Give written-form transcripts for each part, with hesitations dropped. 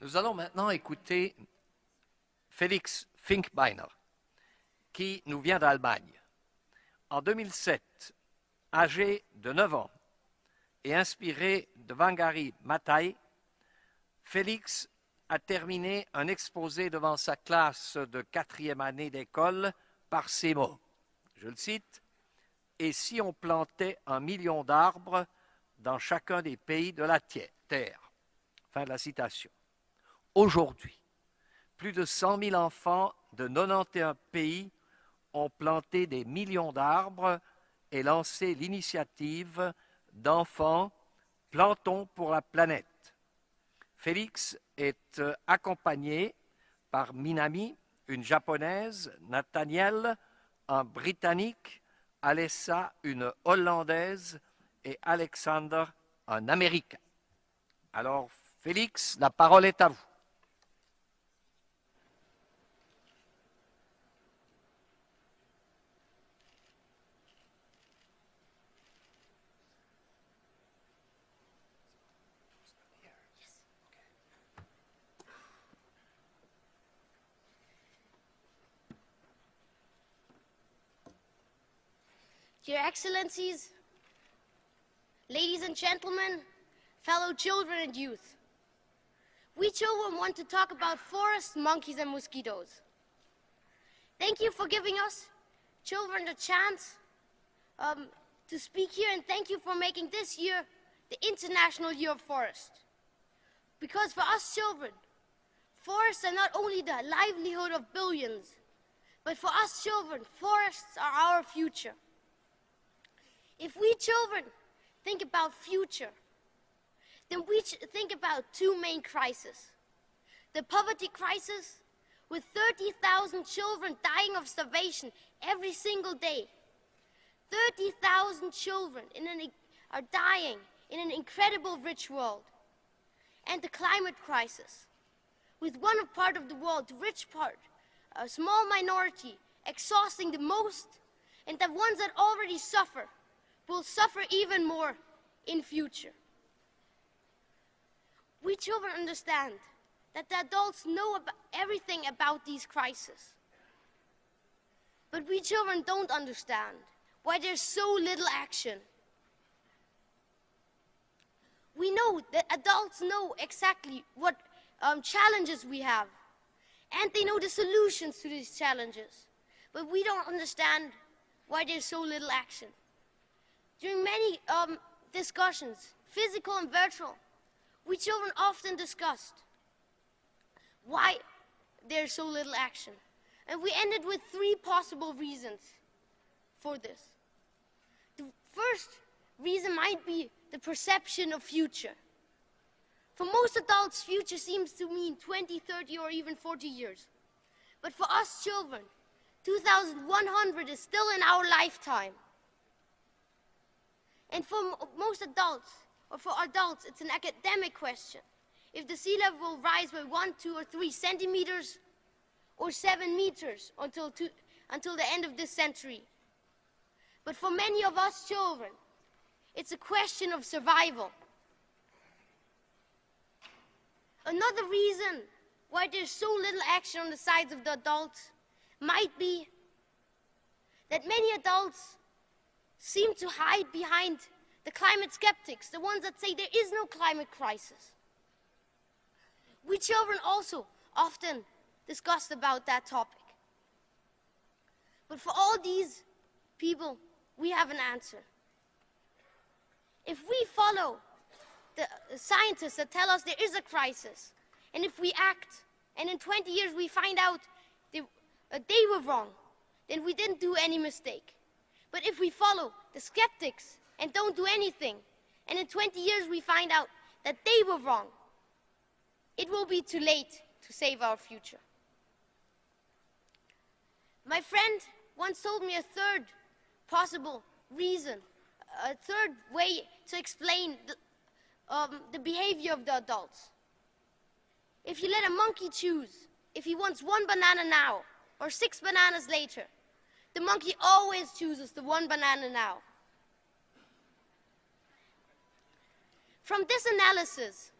Nous allons maintenant écouter Félix Finkbeiner, qui nous vient d'Allemagne. En 2007, âgé de 9 ans et inspiré de Wangari Maathai, Félix a terminé un exposé devant sa classe de 4e année d'école par ces mots. Je le cite, « Et si on plantait 1 million d'arbres dans chacun des pays de la Terre ?» Fin de la citation. Aujourd'hui, plus de 100 000 enfants de 91 pays ont planté des millions d'arbres et lancé l'initiative d'enfants Plantons pour la planète. Félix est accompagné par Minami, une japonaise, Nathaniel, un britannique, Alessa, une hollandaise et Alexander, un américain. Alors, Félix, la parole est à vous. Your Excellencies, ladies and gentlemen, fellow children and youth, we children want to talk about forests, monkeys, and mosquitoes. Thank you for giving us, children, the chance to speak here, and thank you for making this year the International Year of Forest. Because for us children, forests are not only the livelihood of billions, but for us children, forests are our future. If we children think about future, then we think about two main crises. The poverty crisis, with 30,000 children dying of starvation every single day. 30,000 children are dying in an incredible rich world. And the climate crisis, with one part of the world, the rich part, a small minority, exhausting the most, and the ones that already suffer will suffer even more in future. We children understand that the adults know everything about these crises. But we children don't understand why there's so little action. We know that adults know exactly what challenges we have, and they know the solutions to these challenges. But we don't understand why there's so little action. During many discussions, physical and virtual, we children often discussed why there's so little action. And we ended with 3 possible reasons for this. The first reason might be the perception of future. For most adults, future seems to mean 20, 30, or even 40 years. But for us children, 2100 is still in our lifetime. And for most adults, or for adults, it's an academic question. If the sea level will rise by 1, 2, or 3 centimeters, or 7 meters until the end of this century. But for many of us children, it's a question of survival. Another reason why there's so little action on the sides of the adults might be that many adults seem to hide behind the climate skeptics, the ones that say there is no climate crisis. We children also often discussed about that topic. But for all these people, we have an answer. If we follow the scientists that tell us there is a crisis, and if we act, and in 20 years we find out they were wrong, then we didn't do any mistake. But if we follow the skeptics and don't do anything, and in 20 years we find out that they were wrong, it will be too late to save our future. My friend once told me a third possible reason, a third way to explain the behavior of the adults. If you let a monkey choose, if he wants 1 banana now or 6 bananas later, the monkey always chooses the 1 banana now. From this analysis,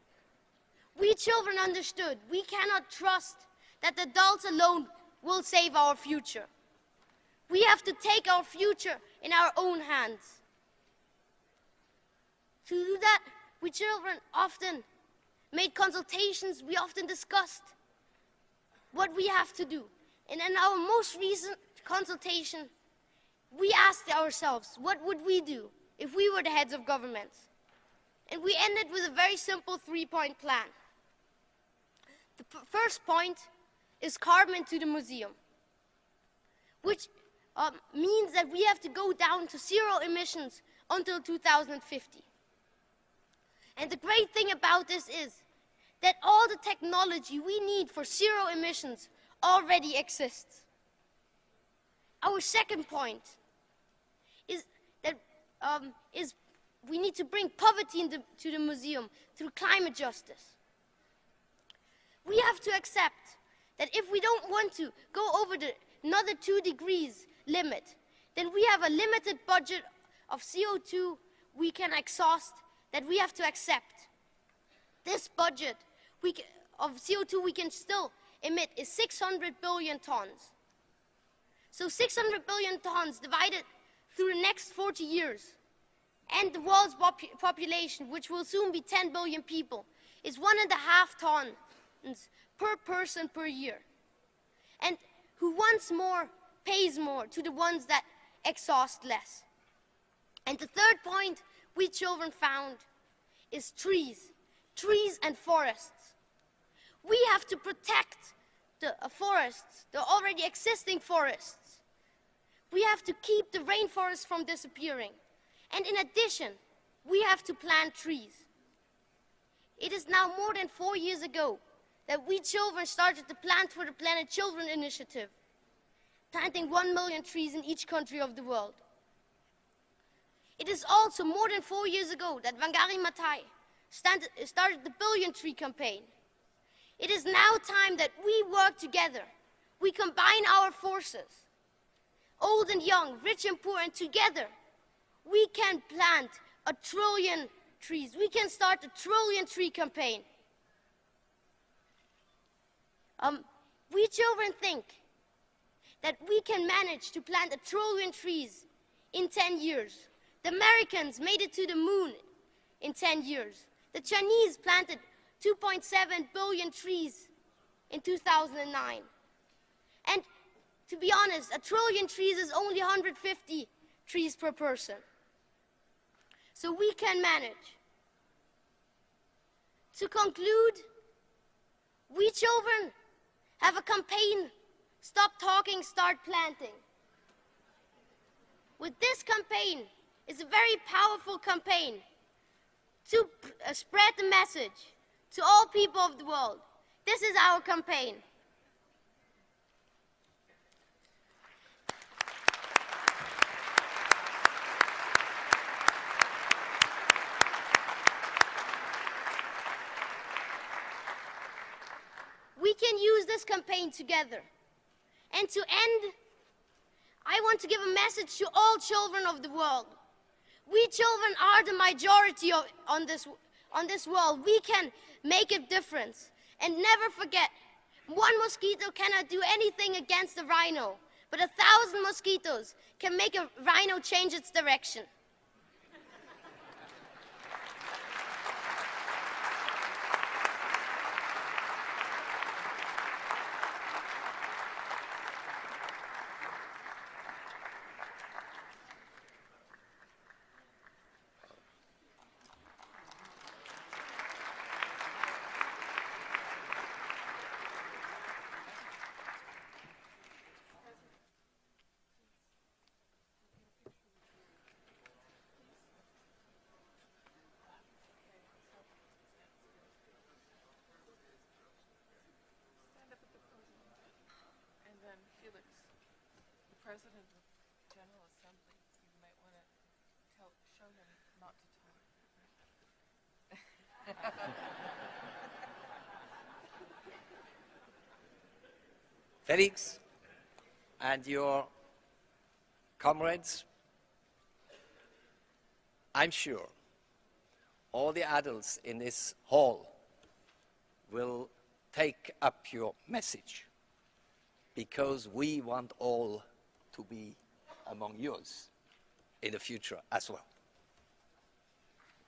We children understood we cannot trust that the adults alone will save our future. We have to take our future in our own hands. To do that, we children often made consultations, we often discussed what we have to do. And in our most recent consultation, we asked ourselves, what would we do if we were the heads of governments? And we ended with a very simple three-point plan. The first point is carbon into the museum, which means that we have to go down to zero emissions until 2050. And the great thing about this is that all the technology we need for zero emissions already exists. Our second point is that we need to bring poverty to the museum through climate justice. We have to accept that if we don't want to go over another 2 degrees limit, then we have a limited budget of CO2 we can exhaust that we have to accept. This budget of CO2 we can still emit is 600 billion tons. So 600 billion tons divided through the next 40 years, and the world's population, which will soon be 10 billion people, is 1.5 tons per person per year. And who wants more pays more to the ones that exhaust less. And the third point we children found is trees and forests. We have to protect the forests, the already existing forests. We have to keep the rainforests from disappearing. And in addition, we have to plant trees. It is now more than 4 years ago that we children started the Plant for the Planet Children initiative, planting 1 million trees in each country of the world. It is also more than 4 years ago that Wangari Maathai started the Billion Tree campaign. It is now time that we work together. We combine our forces, old and young, rich and poor, and together we can plant 1 trillion trees. We can start a 1 trillion tree campaign. We children think that we can manage to plant 1 trillion trees in 10 years. The Americans made it to the moon in 10 years. The Chinese planted 2.7 billion trees in 2009. And to be honest, 1 trillion trees is only 150 trees per person. So we can manage. To conclude, we children have a campaign, Stop Talking, Start Planting. With this campaign, it's a very powerful campaign to spread the message to all people of the world. This is our campaign. We can use this campaign together. And to end, I want to give a message to all children of the world. We children are the majority on this world. We can make a difference. And never forget, 1 mosquito cannot do anything against a rhino, but 1,000 mosquitoes can make a rhino change its direction. President of the General Assembly, you might want to show him not to talk. Felix and your comrades, I'm sure all the adults in this hall will take up your message, because we want all to be among yours in the future as well.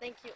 Thank you.